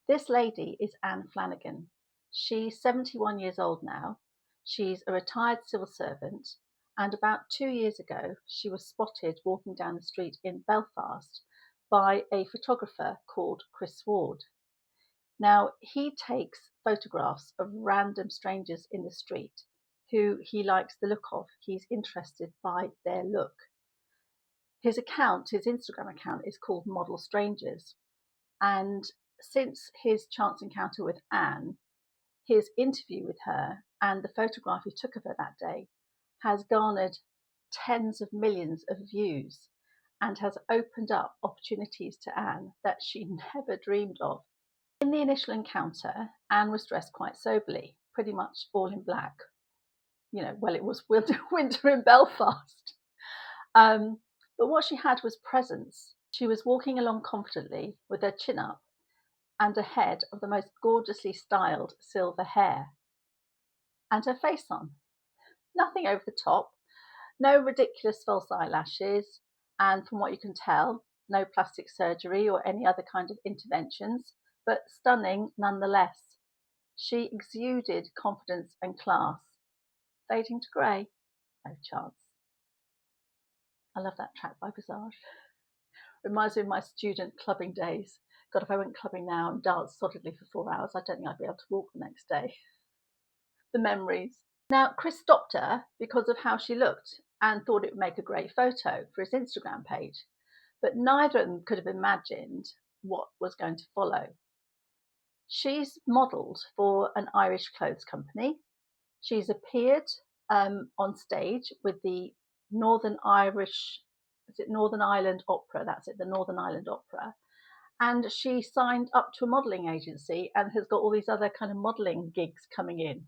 This lady is Anne Flanagan. She's 71 years old now. She's a retired civil servant, and about 2 years ago, she was spotted walking down the street in Belfast by a photographer called Chris Ward. Now, he takes photographs of random strangers in the street who he likes the look of. He's interested by their look. His Instagram account, is called Model Strangers. And since his chance encounter with Anne, his interview with her and the photograph he took of her that day has garnered tens of millions of views and has opened up opportunities to Anne that she never dreamed of. In the initial encounter, Anne was dressed quite soberly, pretty much all in black. Well, it was winter in Belfast. But what she had was presence. She was walking along confidently with her chin up and a head of the most gorgeously styled silver hair, and her face on. Nothing over the top, no ridiculous false eyelashes, and from what you can tell, no plastic surgery or any other kind of interventions, but stunning nonetheless. She exuded confidence and class. Fading to grey? No chance. I love that track by Visage. Reminds me of my student clubbing days. God, if I went clubbing now and danced solidly for 4 hours, I don't think I'd be able to walk the next day. The memories. Now, Chris stopped her because of how she looked and thought it would make a great photo for his Instagram page. But neither of them could have imagined what was going to follow. She's modelled for an Irish clothes company. She's appeared on stage with the Northern Ireland Opera? That's it, the Northern Ireland Opera. And she signed up to a modelling agency and has got all these other kind of modelling gigs coming in.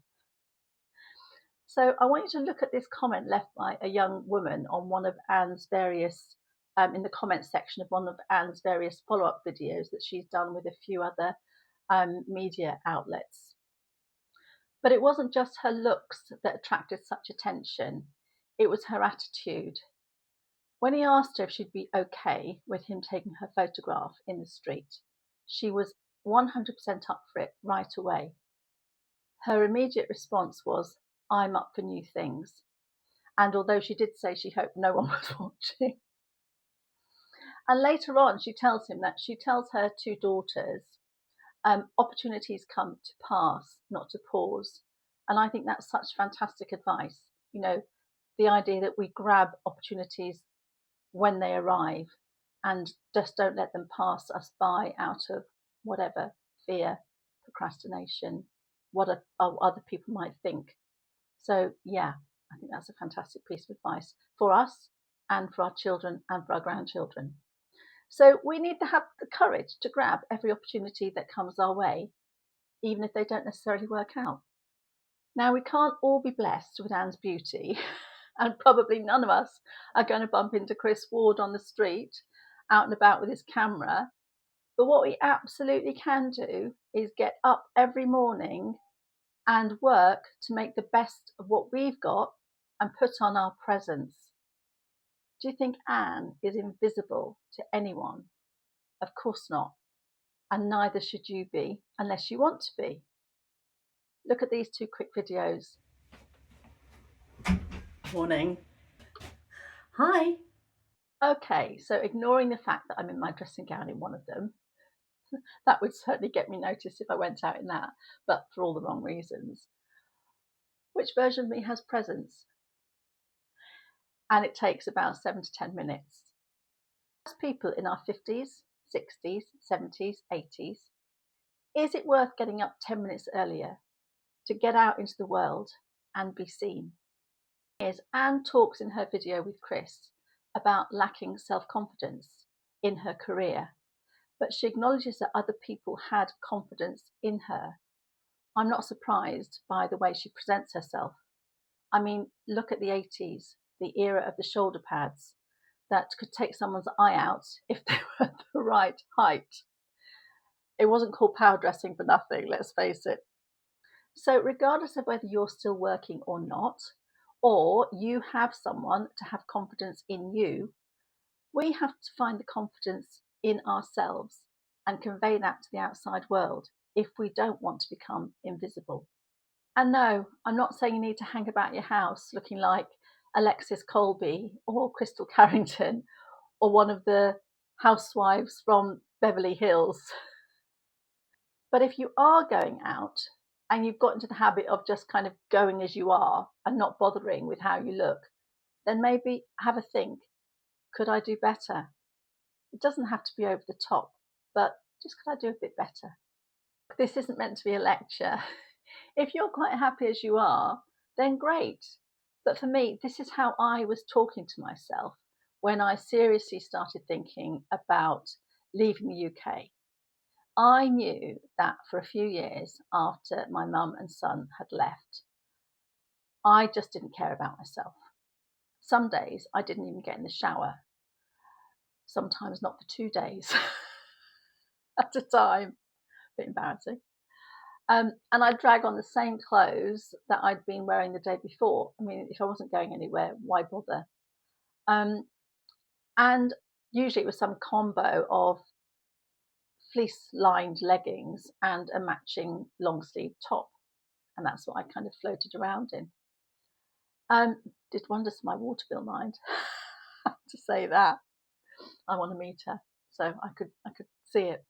So I want you to look at this comment left by a young woman on one of Anne's various, in the comments section of one of Anne's various follow-up videos that she's done with a few other media outlets. But it wasn't just her looks that attracted such attention, it was her attitude. When he asked her if she'd be okay with him taking her photograph in the street, she was 100% up for it right away. Her immediate response was, "I'm up for new things." And although she did say she hoped no one was watching. And later on, she tells him that she tells her two daughters, opportunities come to pass, not to pause. And I think that's such fantastic advice. The idea that we grab opportunities when they arrive and just don't let them pass us by out of whatever fear, procrastination, what other people might think. So yeah, I think that's a fantastic piece of advice for us and for our children and for our grandchildren. So we need to have the courage to grab every opportunity that comes our way, even if they don't necessarily work out. Now, we can't all be blessed with Anne's beauty, and probably none of us are going to bump into Chris Ward on the street, out and about with his camera. But what we absolutely can do is get up every morning and work to make the best of what we've got and put on our presence. Do you think Anne is invisible to anyone? Of course not. And neither should you be, unless you want to be. Look at these two quick videos. Morning. Hi. Okay, so ignoring the fact that I'm in my dressing gown in one of them, that would certainly get me noticed if I went out in that, but for all the wrong reasons. Which version of me has presence? And it takes about 7 to 10 minutes. As people in our 50s, 60s, 70s, 80s, is it worth getting up 10 minutes earlier to get out into the world and be seen? Anne talks in her video with Chris about lacking self-confidence in her career, but she acknowledges that other people had confidence in her. I'm not surprised by the way she presents herself. I mean, look at the 80s, the era of the shoulder pads that could take someone's eye out if they were at the right height. It wasn't called power dressing for nothing, let's face it. So regardless of whether you're still working or not, or you have someone to have confidence in you, we have to find the confidence in ourselves and convey that to the outside world if we don't want to become invisible. And no, I'm not saying you need to hang about your house looking like Alexis Colby or Crystal Carrington or one of the housewives from Beverly Hills. But if you are going out and you've got into the habit of just kind of going as you are and not bothering with how you look, then maybe have a think. Could I do better? It doesn't have to be over the top, but just could I do a bit better? This isn't meant to be a lecture. If you're quite happy as you are, then great. But for me, this is how I was talking to myself when I seriously started thinking about leaving the UK. I knew that for a few years after my mum and son had left, I just didn't care about myself. Some days I didn't even get in the shower, sometimes not for 2 days at a time. A bit embarrassing. And I'd drag on the same clothes that I'd been wearing the day before. I mean, if I wasn't going anywhere, why bother? And usually it was some combo of fleece-lined leggings and a matching long-sleeve top. And that's what I kind of floated around in. Did wonders for my water bill, mind. To say that. I'm on a meter, so I could see it.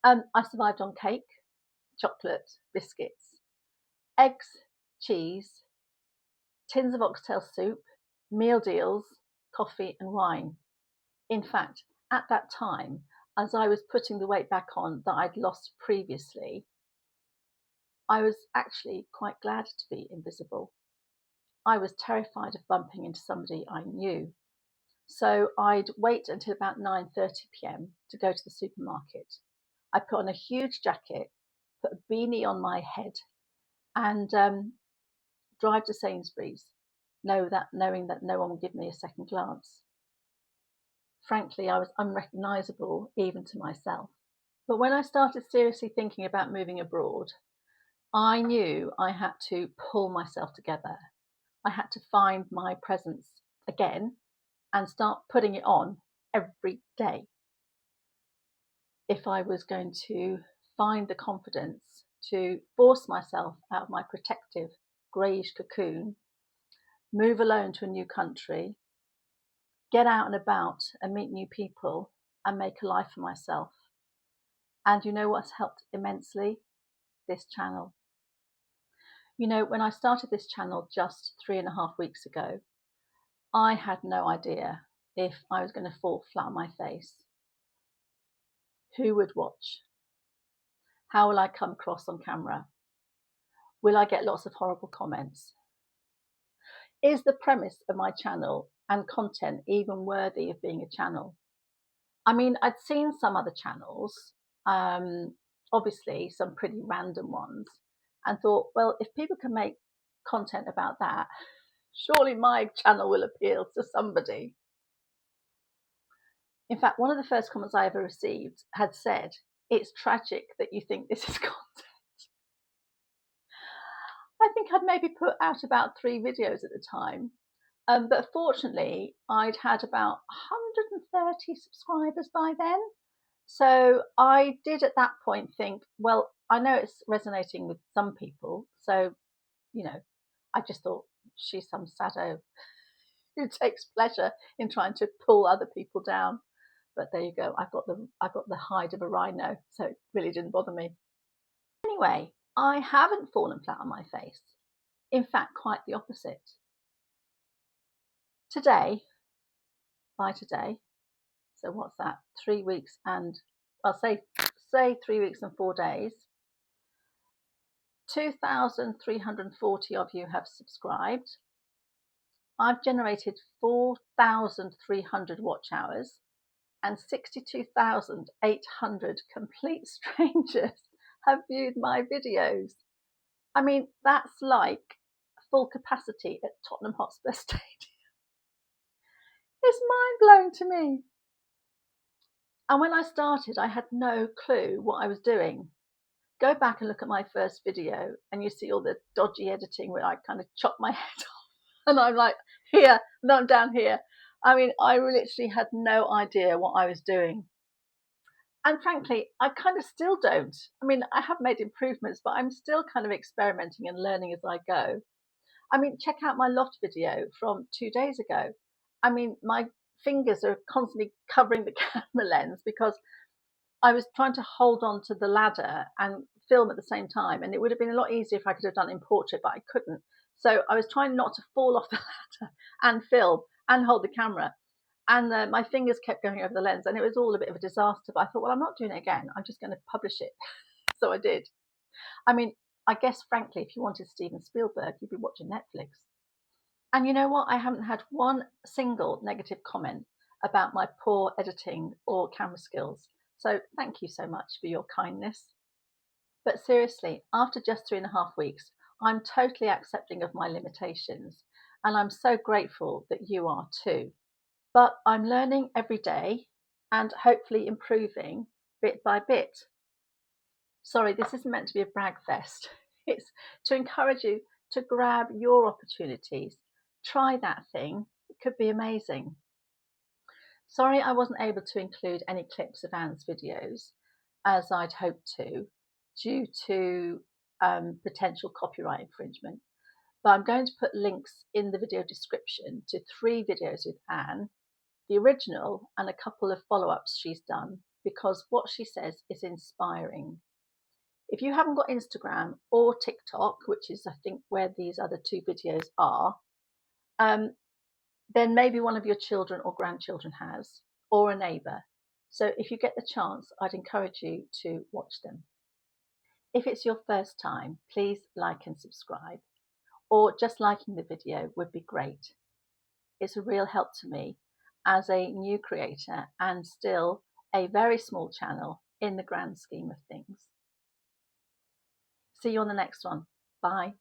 I survived on cake, chocolate, biscuits, eggs, cheese, tins of oxtail soup, meal deals, coffee and wine. In fact, at that time, as I was putting the weight back on that I'd lost previously, I was actually quite glad to be invisible. I was terrified of bumping into somebody I knew. So I'd wait until about 9:30 p.m. to go to the supermarket. I put on a huge jacket, put a beanie on my head, and drive to Sainsbury's, knowing that no one would give me a second glance. Frankly, I was unrecognisable even to myself. But when I started seriously thinking about moving abroad, I knew I had to pull myself together. I had to find my presence again and start putting it on every day if I was going to find the confidence to force myself out of my protective greige cocoon, move alone to a new country, get out and about and meet new people and make a life for myself. And you know what's helped immensely? This channel. You know, when I started this channel just 3.5 weeks ago, I had no idea if I was going to fall flat on my face. Who would watch? How will I come across on camera? Will I get lots of horrible comments? Is the premise of my channel and content even worthy of being a channel? I mean, I'd seen some other channels, obviously some pretty random ones, and thought, well, if people can make content about that, surely my channel will appeal to somebody. In fact, one of the first comments I ever received had said, "It's tragic that you think this is content." I think I'd maybe put out about 3 videos at the time. But fortunately, I'd had about 130 subscribers by then. So I did at that point think, well, I know it's resonating with some people. So, you know, I just thought she's some saddo who takes pleasure in trying to pull other people down. But there you go. I've got the hide of a rhino, so it really didn't bother me. Anyway, I haven't fallen flat on my face. In fact, quite the opposite. Today, so what's that? 3 weeks and I'll say 3 weeks and 4 days. 2,340 of you have subscribed. I've generated 4,300 watch hours and 62,800 complete strangers have viewed my videos. I mean, that's like full capacity at Tottenham Hotspur Stadium. It's mind blowing to me. And when I started, I had no clue what I was doing. Go back and look at my first video and you see all the dodgy editing where I kind of chop my head off and I'm like here, and I'm down here. I mean, I literally had no idea what I was doing. And frankly, I kind of still don't. I mean, I have made improvements, but I'm still kind of experimenting and learning as I go. I mean, check out my loft video from 2 days ago. I mean, my fingers are constantly covering the camera lens because I was trying to hold on to the ladder and film at the same time. And it would have been a lot easier if I could have done it in portrait, but I couldn't. So I was trying not to fall off the ladder and film and hold the camera. And my fingers kept going over the lens, and it was all a bit of a disaster. But I thought, well, I'm not doing it again. I'm just going to publish it. So I did. I mean, I guess, frankly, if you wanted Steven Spielberg, you'd be watching Netflix. And you know what? I haven't had one single negative comment about my poor editing or camera skills. So thank you so much for your kindness. But seriously, after just 3.5 weeks, I'm totally accepting of my limitations. And I'm so grateful that you are too. But I'm learning every day and hopefully improving bit by bit. Sorry, this isn't meant to be a brag fest. It's to encourage you to grab your opportunities. Try that thing. It could be amazing. Sorry I wasn't able to include any clips of Anne's videos as I'd hoped to due to potential copyright infringement. But I'm going to put links in the video description to 3 videos with Anne, the original and a couple of follow-ups she's done, because what she says is inspiring. If you haven't got Instagram or TikTok, which is I think where these other 2 videos are, then maybe one of your children or grandchildren has, or a neighbour. So if you get the chance, I'd encourage you to watch them. If it's your first time, please like and subscribe, or just liking the video would be great. It's a real help to me as a new creator and still a very small channel in the grand scheme of things. See you on the next one. Bye.